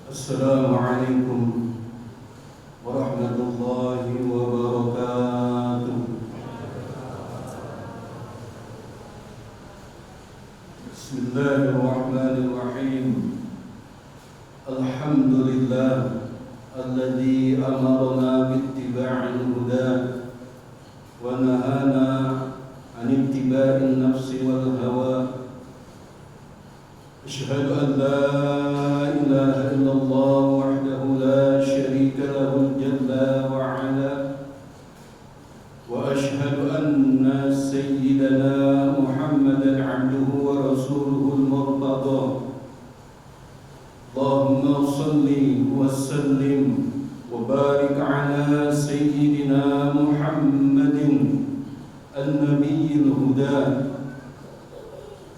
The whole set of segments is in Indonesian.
Assalamualaikum warahmatullahi wabarakatuh. Bismillahirrahmanirrahim. Alhamdulillah alladzi amarna bittiba'il huda wa nahana 'an ittiba'in nafsi wal hawa. Asyhadu an la ilaha illallah wahdahu la syarika lahu jalla wa 'ala wa asyhadu anna sayyidana Muhammadan 'abduhu wa rasuluhu al-murtada. Allahumma shalli wa sallim wa barik 'ala sayyidina Muhammadin an-nabiyyil huda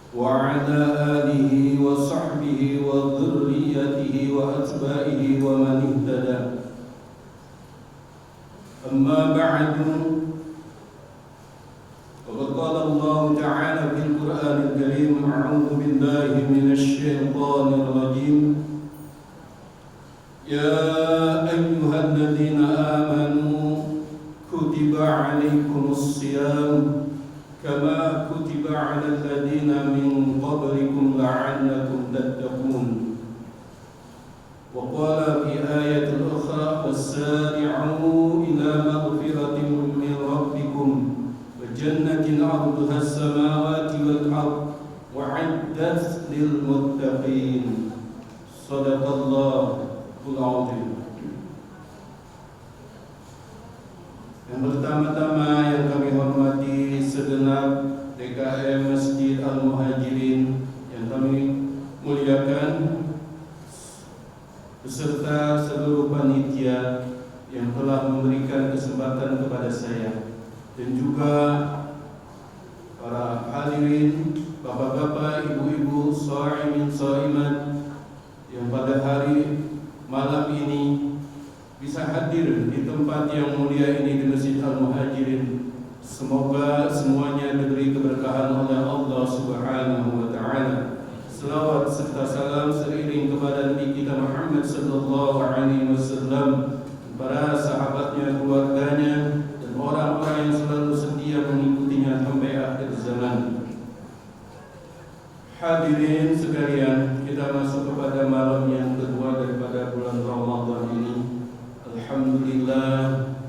وعلى آله وصحبه وذريته وأتباعه ومن اهتدى. أما بعد، فقد قال الله تعالى في القرآن الكريم: أعوذ بالله من الشيطان الرجيم. يا أيها الذين آمنوا كتب عليكم الصيام كما كتب على الذين من قبلكم لعلكم تتقون. وقال في آية أخرى: فسارعوا إلى مغفرة من ربكم وجنة عرضها السماوات والأرض وعدت للمتقين. صدق الله العظيم. Yang pertama-tama yang kami hormati segenap DKM Masjid Al-Muhajirin yang kami muliakan, beserta seluruh panitia yang telah memberikan kesempatan kepada saya, dan juga para hadirin, bapak-bapak, ibu-ibu, shaimin, shaimat yang pada hari malam ini bisa hadir di tempat yang mulia ini di Masjid Al-Muhajirin. Semoga semuanya diberi keberkahan oleh Allah Subhanahu wa taala. Selawat serta salam seiring kepada Nabi kita Muhammad sallallahu alaihi wasallam, para sahabatnya, keluarganya, dan orang-orang yang selalu setia mengikutinya sampai akhir zaman. Hadirin sekalian, kita masuk kepada malam yang kedua daripada bulan Ramadan ini. Alhamdulillah,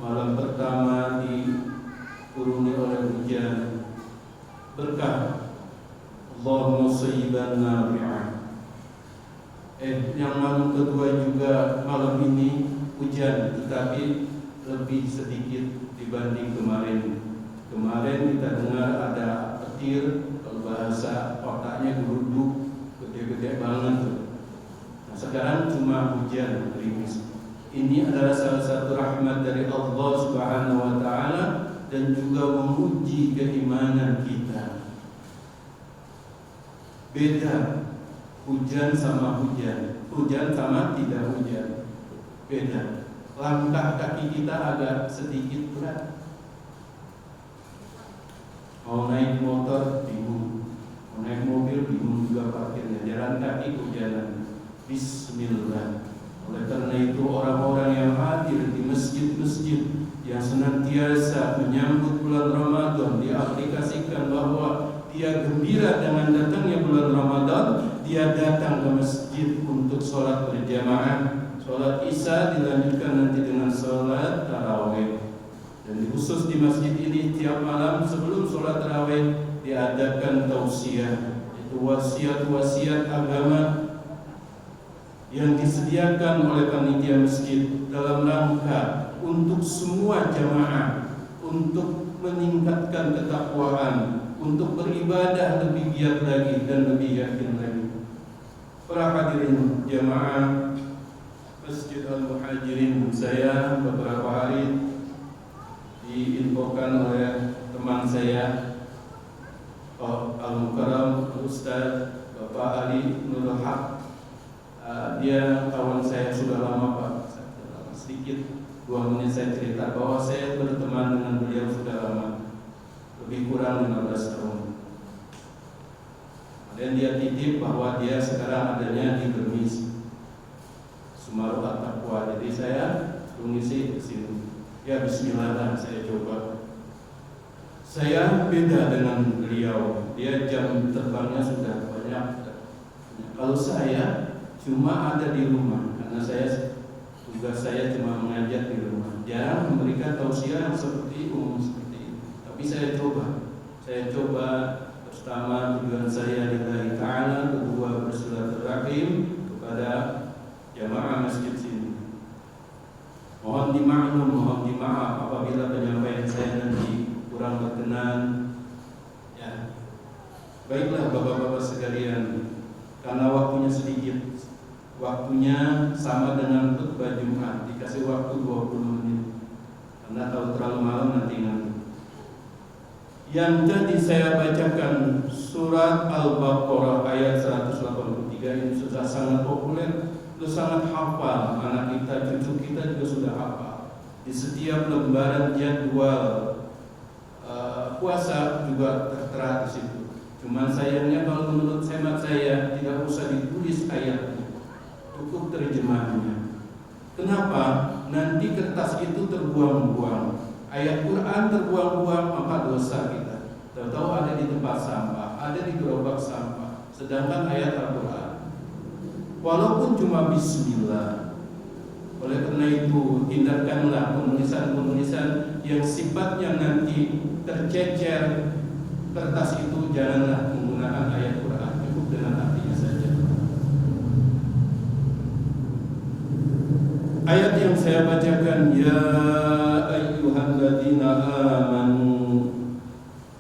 malam pertama dikuruni oleh hujan berkah. Allahumma shayyiban nafi'an. Yang malam kedua juga malam ini hujan, tetapi lebih sedikit dibanding kemarin. Kemarin kita dengar ada petir, kalau bahasa otaknya geruduk, gede-gede banget. Nah, sekarang cuma hujan gerimis. Ini adalah salah satu rahmat dari Allah Subhanahu wa taala dan juga menguji keimanan kita. Beda hujan sama hujan, hujan sama tidak hujan. Beda. Langkah kaki kita agak sedikit berat. Mau naik motor bingung, mau naik mobil bingung juga parkirnya. Jalan kaki hujanan. Bismillah. Oleh karena itu, orang-orang yang hadir di masjid-masjid yang senantiasa menyambut bulan Ramadan, diaplikasikan bahwa dia gembira dengan datangnya bulan Ramadan, dia datang ke masjid untuk sholat berjamaah. Sholat Isya dilanjutkan nanti dengan sholat tarawih. Dan khusus di masjid ini, tiap malam sebelum sholat tarawih diadakan tausiah, itu wasiat-wasiat agama yang disediakan oleh panitia masjid dalam rangka untuk semua jamaah, untuk meningkatkan ketakwaan, untuk beribadah lebih giat lagi dan lebih yakin lagi. Para hadirin jamaah Masjid Al-Muhajirin, saya beberapa hari diinfokan oleh teman saya, Al-Mukarram Ustaz Bapak Ali Nurul Haq. Dia kawan saya sudah lama, Pak. Sedikit 2 menit saya cerita bahwa saya berteman dengan beliau sudah lama, lebih kurang 15 tahun. Dan dia titip bahwa dia sekarang adanya di Bermis. Sumaru At-Taqwa. Jadi saya mengisi ke sini. Ya bismillah, saya coba. Saya beda dengan beliau. Dia jam terbangnya sudah banyak. Kalau saya cuma ada di rumah, karena tugas saya cuma mengajar di rumah. Jarang memberikan tausiah yang seperti seperti ini. Tapi saya coba pertama tujuan saya lillahi ta'ala, kedua bersilaturahim kepada jamaah masjid sini. Mohon dimaklum, mohon dimaaf apabila penyampaian saya nanti kurang berkenan. Ya, baiklah bapak-bapak sekalian, karena waktunya sedikit, waktunya sama dengan khutbah Jumat, dikasih waktu 20 menit. Karena kalau terlalu malam nanti ngantuk. Yang tadi saya bacakan surat Al-Baqarah ayat 183 ini sudah sangat populer, sudah sangat hafal. Anak kita, cucu kita juga sudah hafal. Di setiap lembaran jadwal puasa juga tertera di situ. Cuman sayangnya kalau menurut hemat saya tidak usah ditulis ayatnya, cukup terjemahnya. Kenapa? Nanti kertas itu terbuang-buang, ayat Quran terbuang-buang, maka dosa kita. Tahu-tahu ada di tempat sampah, ada di gerobak sampah. Sedangkan ayat Al-Quran, walaupun cuma bismillah. Oleh karena itu, hindarkanlah penulisan-penulisan yang sifatnya nanti tercecer kertas itu. Janganlah menggunakan ayat Quran, cukup dengan artinya saja. Ayat yang saya bacakan, ya ayyuhalladzina amanu.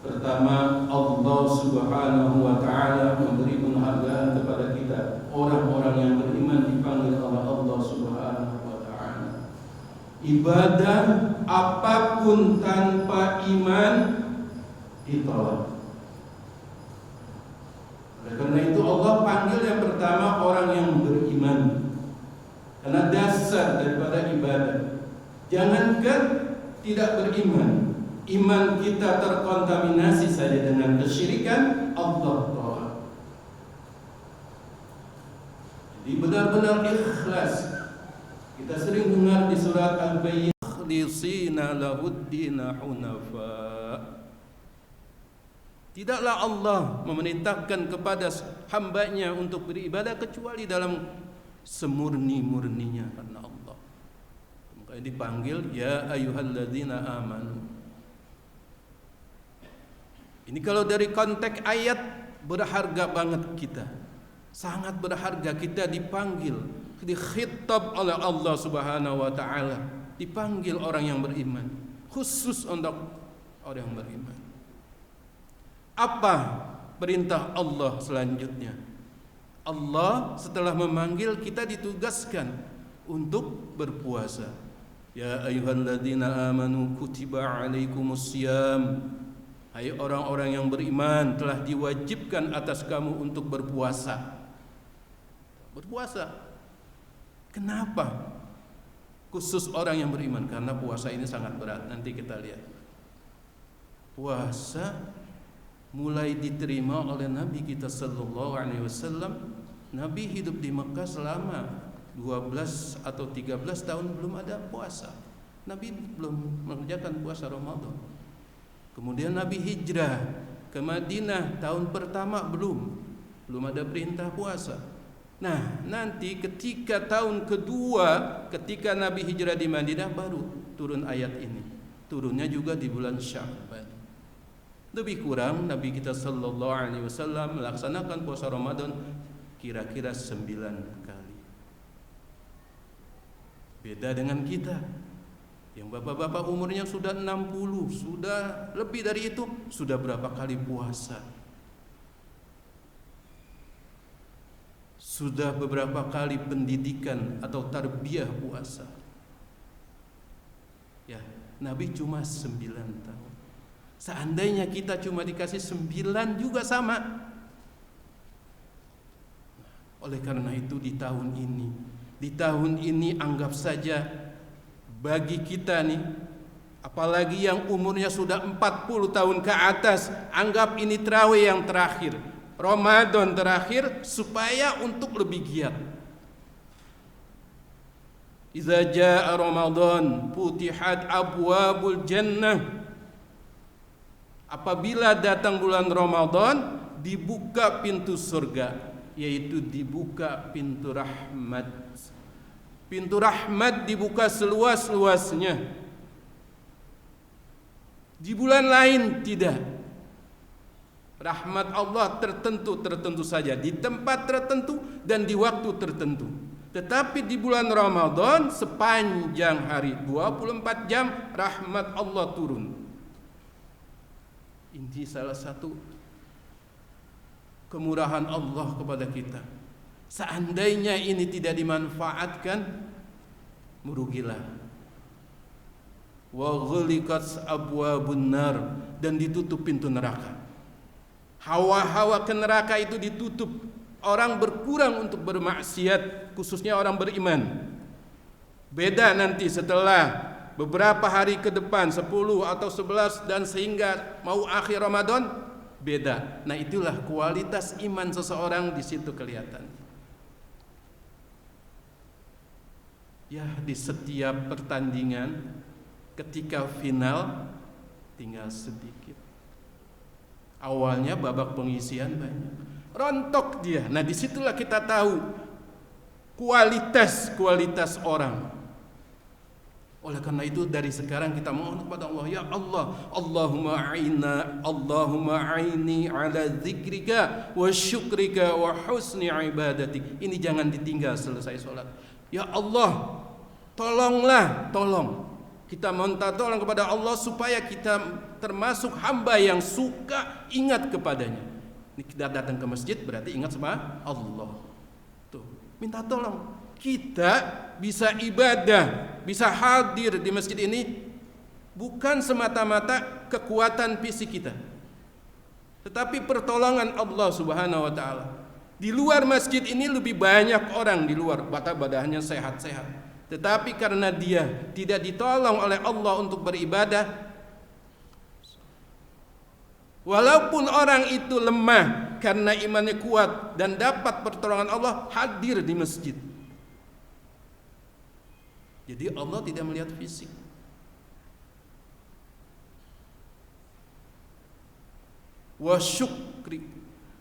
Pertama, Allah Subhanahu wa ta'ala memberi penghargaan kepada kita. Orang-orang yang beriman dipanggil oleh Allah Subhanahu wa ta'ala. Ibadah apapun tanpa iman ditolak. Oleh karena itu Allah panggil yang pertama orang yang beriman. Karena dasar daripada ibadah. Jangankan tidak beriman, iman kita terkontaminasi saja dengan kesyirikan, Allah tolak. Jadi benar-benar ikhlas. Kita sering dengar di surat Al-Bayyinah, "Khlisina lahuddina hunafa." Tidaklah Allah memerintahkan kepada hambanya untuk beribadah kecuali dalam semurni-murninya karena Allah. Makanya dipanggil ya ayyuhalladzina amanu. Ini kalau dari konteks ayat berharga banget kita. Sangat berharga kita dipanggil, dikhitab oleh Allah Subhanahu wa taala. Dipanggil orang yang beriman, khusus untuk orang yang beriman. Apa perintah Allah selanjutnya? Allah setelah memanggil kita ditugaskan untuk berpuasa. Ya ayyuhalladzina amanu kutiba alaikumusiyam. Hai orang-orang yang beriman, telah diwajibkan atas kamu untuk berpuasa. Berpuasa. Kenapa? Khusus orang yang beriman, karena puasa ini sangat berat. Nanti kita lihat. Puasa mulai diterima oleh Nabi kita sallallahu alaihi wasallam. Nabi hidup di Mekah selama 12 atau 13 tahun belum ada puasa. Nabi belum mengerjakan puasa Ramadan. Kemudian Nabi hijrah ke Madinah tahun pertama belum ada perintah puasa. Nah, nanti ketika tahun kedua, ketika Nabi hijrah di Madinah baru turun ayat ini. Turunnya juga di bulan Sya'ban. Lebih kurang Nabi kita sallallahu alaihi wasallam melaksanakan puasa Ramadan kira-kira 9 kali. Beda dengan kita yang bapak-bapak umurnya sudah 60, sudah lebih dari itu, sudah berapa kali puasa? Sudah beberapa kali pendidikan atau tarbiyah puasa. Ya, Nabi cuma 9 tahun. Seandainya kita cuma dikasih 9 juga sama. Oleh karena itu di tahun ini anggap saja bagi kita nih, apalagi yang umurnya sudah 40 tahun ke atas, anggap ini tarawih yang terakhir, Ramadan terakhir, supaya untuk lebih giat. Idza jaa Ramadan futihat abwabul jannah. Apabila datang bulan Ramadan, dibuka pintu surga, yaitu dibuka pintu rahmat. Pintu rahmat dibuka seluas-luasnya. Di bulan lain tidak. Rahmat Allah tertentu saja, di tempat tertentu dan di waktu tertentu. Tetapi di bulan Ramadan sepanjang hari 24 jam rahmat Allah turun. Ini salah satu kemurahan Allah kepada kita. Seandainya ini tidak dimanfaatkan, merugilah. Wa ghuliqat abwabun nar, dan ditutup pintu neraka. Hawa-hawa ke neraka itu ditutup. Orang berkurang untuk bermaksiat, khususnya orang beriman. Beda nanti setelah beberapa hari ke depan, 10 atau 11 dan sehingga mau akhir Ramadan, beda. Nah, itulah kualitas iman seseorang di situ kelihatan. Ya, di setiap pertandingan ketika final tinggal sedikit. Awalnya babak pengisian banyak, rontok dia. Nah, disitulah kita tahu kualitas orang. Oleh karena itu dari sekarang kita mohon kepada Allah, ya Allah, Allahumma a'inni ala dzikrika wa syukrika wa husni ibadatik. Ini jangan ditinggal selesai sholat. Ya Allah, tolong. Kita minta tolong kepada Allah supaya kita termasuk hamba yang suka ingat kepadanya. Ini kita datang ke masjid berarti ingat sama Allah. Tuh, minta tolong. Kita bisa ibadah, bisa hadir di masjid ini bukan semata-mata kekuatan fisik kita, tetapi pertolongan Allah Subhanahu wa taala. Di luar masjid ini lebih banyak orang di luar, badannya sehat-sehat. Tetapi karena dia tidak ditolong oleh Allah untuk beribadah, walaupun orang itu lemah karena imannya kuat dan dapat pertolongan Allah, hadir di masjid. Jadi Allah tidak melihat fisik. Wa syukri,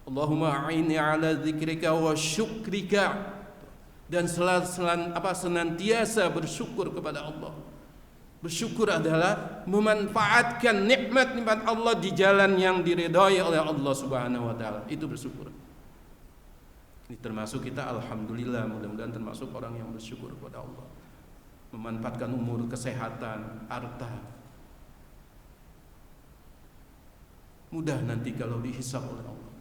Allahumma a'inni ala dzikrika wa syukrika, dan senantiasa bersyukur kepada Allah. Bersyukur adalah memanfaatkan nikmat-nikmat Allah di jalan yang diridhai oleh Allah Subhanahu wa taala. Itu bersyukur. Ini termasuk kita, alhamdulillah, mudah-mudahan termasuk orang yang bersyukur kepada Allah. Memanfaatkan umur, kesehatan, harta. Mudah nanti kalau dihisab oleh Allah.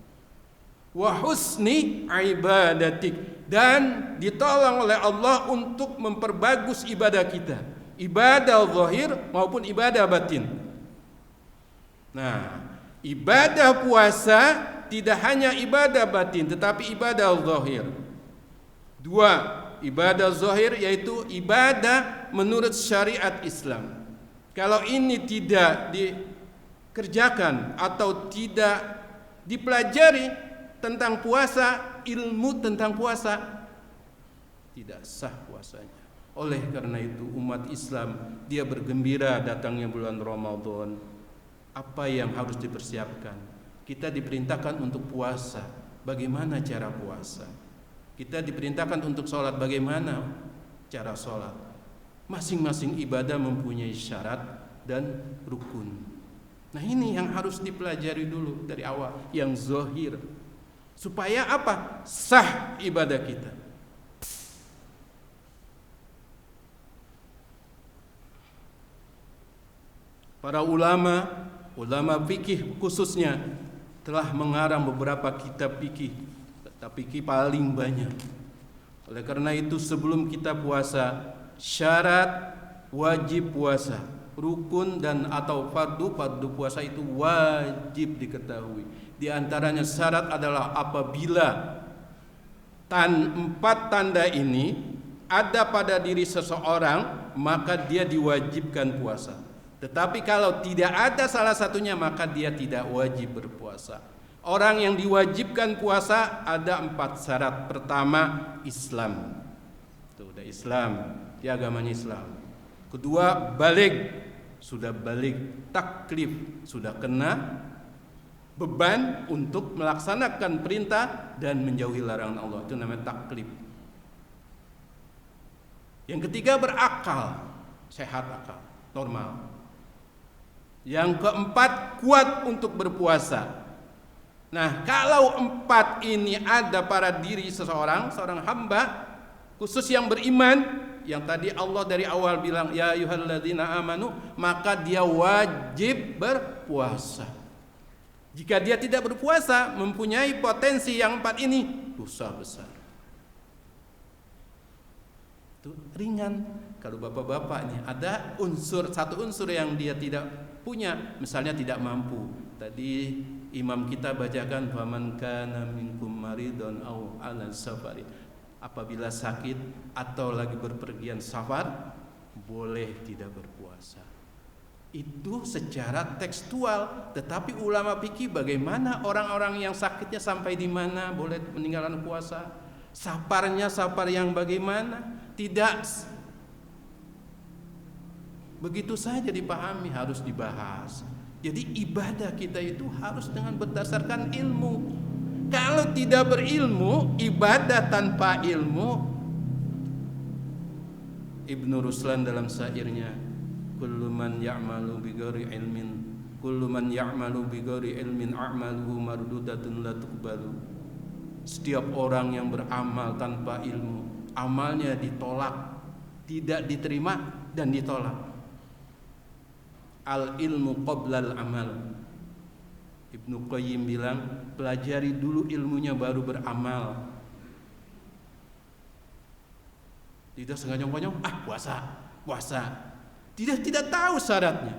Wa husni ibadatik, dan ditolong oleh Allah untuk memperbagus ibadah kita, ibadah zahir maupun ibadah batin. Nah, ibadah puasa tidak hanya ibadah batin tetapi ibadah zahir. Dua, ibadah zahir yaitu ibadah menurut syariat Islam. Kalau ini tidak dikerjakan atau tidak dipelajari tentang puasa, ilmu tentang puasa, tidak sah puasanya. Oleh karena itu umat Islam dia bergembira datangnya bulan Ramadan. Apa yang harus dipersiapkan? Kita diperintahkan untuk puasa. Bagaimana cara puasa? Kita diperintahkan untuk sholat. Bagaimana cara sholat? Masing-masing ibadah mempunyai syarat dan rukun. Nah, ini yang harus dipelajari dulu dari awal, yang zahir. Supaya apa? Sah ibadah kita. Para ulama fikih khususnya telah mengarang beberapa kitab fikih. Kitab fikih paling banyak. Oleh karena itu sebelum kita puasa, syarat wajib puasa, rukun dan atau fardu puasa itu wajib diketahui. Di antaranya syarat adalah apabila 4 tanda ini ada pada diri seseorang, maka dia diwajibkan puasa. Tetapi kalau tidak ada salah satunya, maka dia tidak wajib berpuasa. Orang yang diwajibkan puasa ada 4 syarat. Pertama, Islam. Itu udah Islam. di agamanya Islam. Kedua, balik, sudah balik, taklif, sudah kena beban untuk melaksanakan perintah dan menjauhi larangan Allah. Itu namanya taklif. Yang ketiga, berakal, sehat akal, normal. Yang keempat, kuat untuk berpuasa. Nah, kalau 4 ini ada pada diri seorang hamba, khusus yang beriman, yang tadi Allah dari awal bilang ya ayyuhalladzina amanu, maka dia wajib berpuasa. Jika dia tidak berpuasa, mempunyai potensi yang 4 ini, dosa besar. Itu ringan. Kalau bapak-bapak ini ada satu unsur yang dia tidak punya, misalnya tidak mampu. Tadi imam kita bacakan faman kana minkum maridun aw ala safari. Apabila sakit atau lagi berpergian safar, boleh tidak berpuasa. Itu secara tekstual. Tetapi ulama fikih bagaimana orang-orang yang sakitnya sampai di mana boleh meninggalkan puasa? Safarnya safar yang bagaimana? Tidak begitu saja dipahami, harus dibahas. Jadi ibadah kita itu harus dengan berdasarkan ilmu. Kalau tidak berilmu, ibadah tanpa ilmu, Ibnu Ruslan dalam syairnya, kullu man ya'malu bighairi ilmin, kullu man ya'malu bighairi ilmin a'maluhu mardudatun la tuqbalu. Setiap orang yang beramal tanpa ilmu, amalnya ditolak, tidak diterima dan ditolak. Al ilmu qoblal amal. Ibnu Qayyim bilang, pelajari dulu ilmunya baru beramal. Tidak sengaja-sengaja puasa. Tidak tahu syaratnya.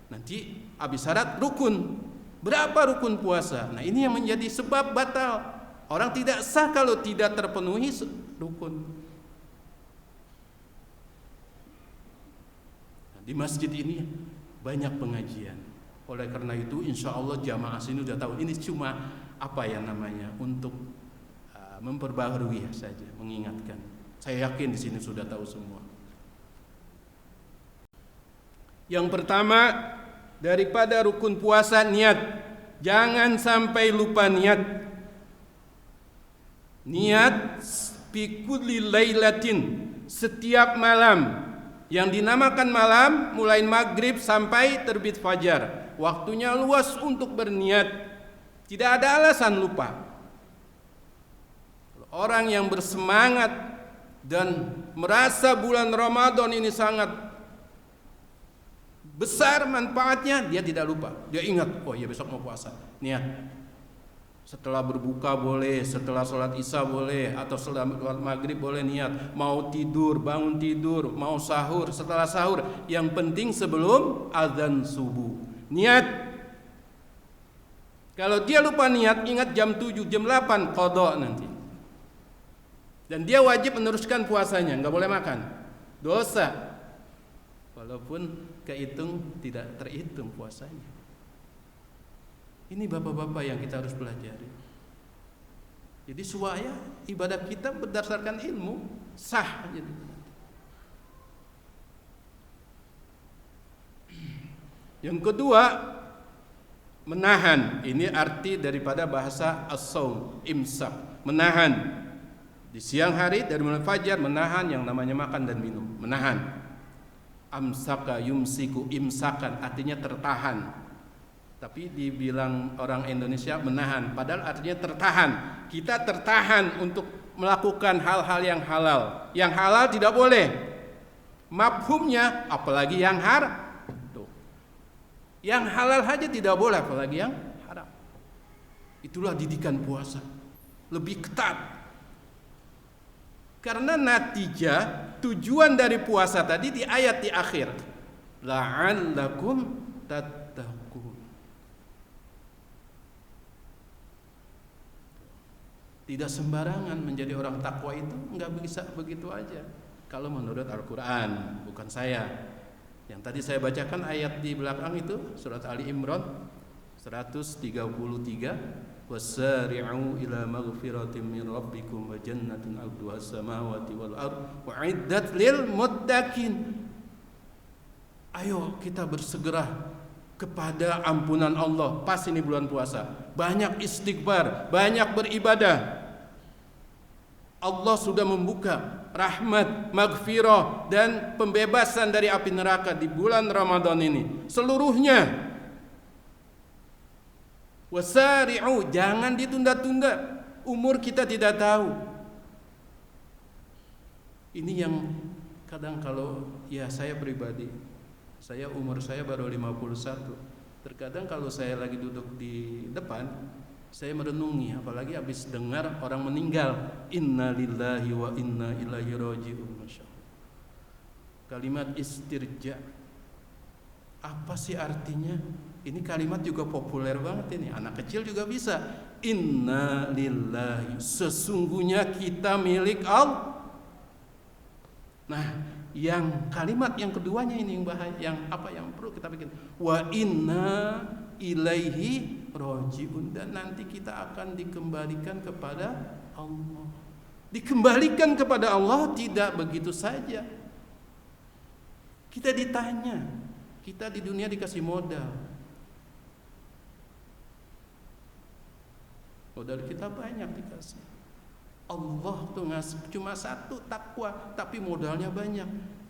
Nanti habis syarat rukun. Berapa rukun puasa? Nah, ini yang menjadi sebab batal. Orang tidak sah kalau tidak terpenuhi rukun. Nah, di masjid ini banyak pengajian. Oleh karena itu insya Allah jamaah sini sudah tahu. Ini cuma untuk memperbaharui saja, mengingatkan. Saya yakin di sini sudah tahu semua. Yang pertama, daripada rukun puasa, niat. Jangan sampai lupa niat. Niat fi kulli lailatin, setiap malam. Yang dinamakan malam mulai maghrib sampai terbit fajar. Waktunya luas untuk berniat. Tidak ada alasan lupa. Orang yang bersemangat dan merasa bulan Ramadan ini sangat besar manfaatnya, dia tidak lupa. Dia ingat, oh iya besok mau puasa. Niat. Setelah berbuka boleh, setelah sholat isya boleh, atau setelah sholat maghrib boleh niat. Mau tidur, bangun tidur, mau sahur, setelah sahur. Yang penting sebelum azan subuh. Niat. Kalau dia lupa niat, ingat jam 7, jam 8 qada nanti. Dan dia wajib meneruskan puasanya, enggak boleh makan. Dosa. Walaupun kehitung tidak terhitung puasanya. Ini bapak-bapak yang kita harus pelajari. Jadi supaya ibadah kita berdasarkan ilmu sah. Yang kedua, menahan. Ini arti daripada bahasa as-saum, imsak, menahan. Di siang hari dari mulai fajar menahan yang namanya makan dan minum, menahan. Amsaka yumsiku, imsakan artinya tertahan. Tapi dibilang orang Indonesia menahan, padahal artinya tertahan. Kita tertahan untuk melakukan hal-hal yang halal. Yang halal tidak boleh. Mafhumnya apalagi yang haram. Yang halal saja tidak boleh, apalagi yang haram. Itulah didikan puasa. Lebih ketat. Karena natijah, tujuan dari puasa tadi di ayat di akhir. La'allakum tattaqun. Tidak sembarangan menjadi orang takwa itu enggak bisa begitu aja. Kalau menurut Al-Quran, bukan saya. Yang tadi saya bacakan ayat di belakang itu surat Ali Imran 133. wasari'u ila maghfiratin min rabbikum wa jannatin 'arduha as-samawati wal ard wa'iddat lil muttaqin. Ayo kita bersegera kepada ampunan Allah. Pas ini bulan puasa, banyak istighfar, banyak beribadah. Allah sudah membuka rahmat, maghfirah dan pembebasan dari api neraka di bulan Ramadan ini seluruhnya. Wasari'u, jangan ditunda-tunda. Umur kita tidak tahu. Ini yang kadang kalau ya saya pribadi, umur saya baru 51. Terkadang kalau saya lagi duduk di depan, saya merenungi, apalagi habis dengar orang meninggal, inna lillahi wa inna ilaihi raji'un. Masya Allah. Kalimat istirja, apa sih artinya? Ini kalimat juga populer banget ini, anak kecil juga bisa. Inna lillahi, sesungguhnya kita milik Allah. Nah, yang kalimat yang keduanya ini yang bahaya, yang apa yang perlu kita bikin? Wa inna ilaihi raji'un, dan nanti kita akan dikembalikan kepada Allah. Dikembalikan kepada Allah tidak begitu saja. Kita ditanya, kita di dunia dikasih modal. Modal kita banyak dikasih. Allah tuh ngasih cuma satu, takwa, tapi modalnya banyak.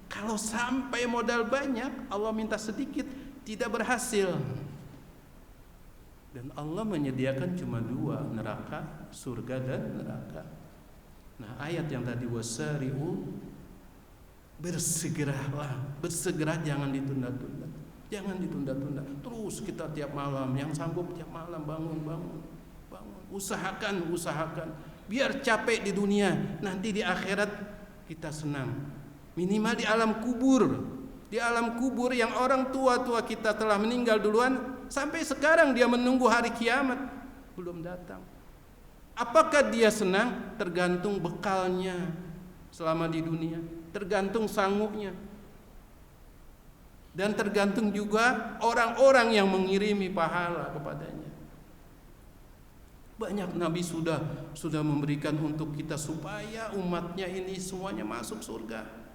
Kalau sampai modal banyak, Allah minta sedikit, tidak berhasil. Dan Allah menyediakan cuma dua, neraka, surga dan neraka. Nah, ayat yang tadi wasari'u, bersegeralah, bersegera, jangan ditunda-tunda. Jangan ditunda-tunda. Terus kita tiap malam, yang sanggup tiap malam bangun. Usahakan. Biar capek di dunia, nanti di akhirat kita senang. Minimal di alam kubur. Di alam kubur yang orang tua-tua kita telah meninggal duluan, sampai sekarang dia menunggu hari kiamat, belum datang. Apakah dia senang? Tergantung bekalnya selama di dunia, tergantung sanggupnya, dan tergantung juga orang-orang yang mengirimi pahala kepadanya. Banyak Nabi sudah memberikan untuk kita supaya umatnya ini semuanya masuk surga.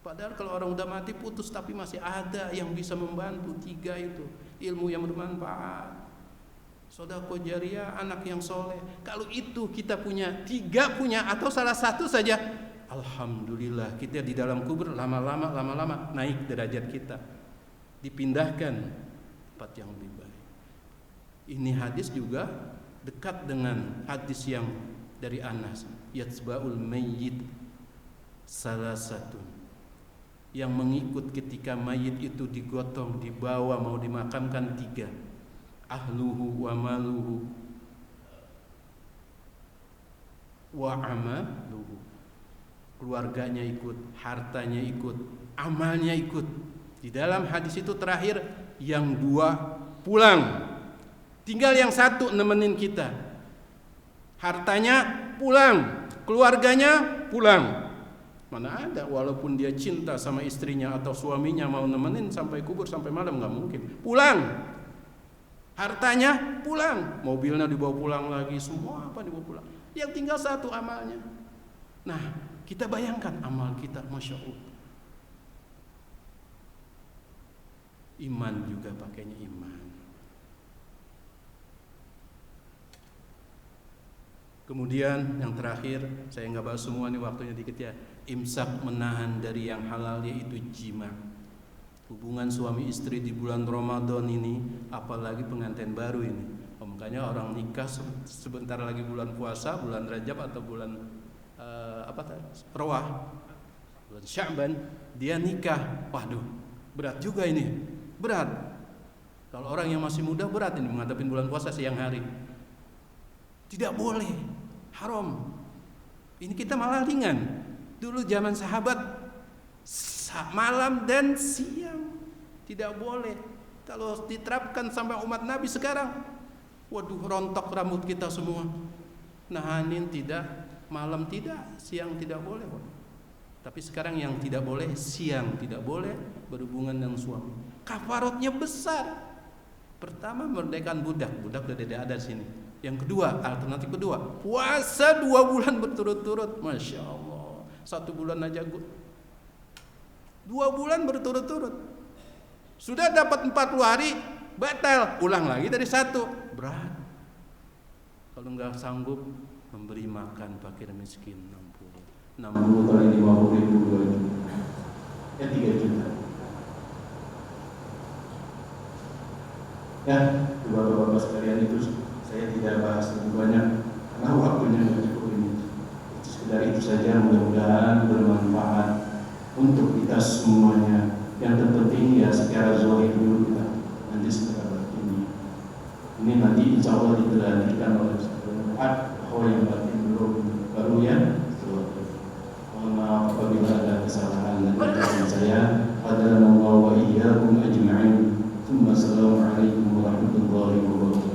Padahal kalau orang udah mati putus, tapi masih ada yang bisa membantu. 3 itu, ilmu yang bermanfaat, sedekah jariyah, anak yang soleh. Kalau itu kita punya, 3 punya, atau salah satu saja, alhamdulillah, kita di dalam kubur lama-lama naik derajat kita, dipindahkan tempat yang lebih baik. Ini hadis juga dekat dengan hadis yang dari Anas, yatsba'ul mayyit salasatun, yang mengikut ketika mayit itu digotong, dibawa mau dimakamkan 3. Ahluhu wa maluhu wa amaluhu, keluarganya ikut, hartanya ikut, amalnya ikut. Di dalam hadis itu terakhir, yang 2 pulang, tinggal yang 1 nemenin kita. Hartanya pulang, keluarganya pulang. Mana ada, walaupun dia cinta sama istrinya atau suaminya, mau nemenin sampai kubur, sampai malam, nggak mungkin. Pulang, hartanya pulang, mobilnya dibawa pulang lagi, semua apa dibawa pulang. Yang tinggal 1 amalnya. Nah, kita bayangkan amal kita, Masya Allah. Iman juga pakainya iman. Kemudian yang terakhir, saya nggak bahas semua nih, waktunya dikit ya. Imsak, menahan dari yang halal, yaitu jima. Hubungan suami istri di bulan Ramadan ini, apalagi pengantin baru ini. Makanya orang nikah sebentar lagi bulan puasa, bulan Rajab atau bulan Rawah, bulan Sya'ban, dia nikah. Waduh, berat juga ini, berat. Kalau orang yang masih muda berat ini menghadapi bulan puasa siang hari. Tidak boleh, haram. Ini kita malah ringan. Dulu zaman sahabat malam dan siang tidak boleh. Kalau diterapkan sampai umat Nabi sekarang, waduh, rontok rambut kita semua. Nahanin tidak, malam tidak, siang tidak boleh. Tapi sekarang yang tidak boleh, siang tidak boleh berhubungan dengan suami. Kafaratnya besar. Pertama, merdekakan budak udah tidak ada di sini. Yang kedua, alternatif kedua, puasa 2 bulan berturut-turut. Masya Allah, 1 bulan aja 2 bulan berturut-turut. Sudah dapat 40 hari, batal, ulang lagi dari 1. Berat. Kalau nggak sanggup memberi makan fakir miskin 60 kali 50 ribu 2 juta, ya 3 juta. Ya, bapak-bapak sekalian, itu saya tidak bahas lebih banyak karena waktunya nggak cukup ini. Sekedar itu saja, mudah-mudahan bermanfaat untuk kita semuanya. Yang terpenting ya secara zahir dulu kita, nanti secara batin. Ini nanti insya Allah dilanjutkan oleh bahwa yang batin belum baru ya. Mohon maaf apabila ada kesalahan dan kesalahan saya. Hadanallahu wa iyyakum ajma'in. Assalamualaikum warahmatullahi wabarakatuh.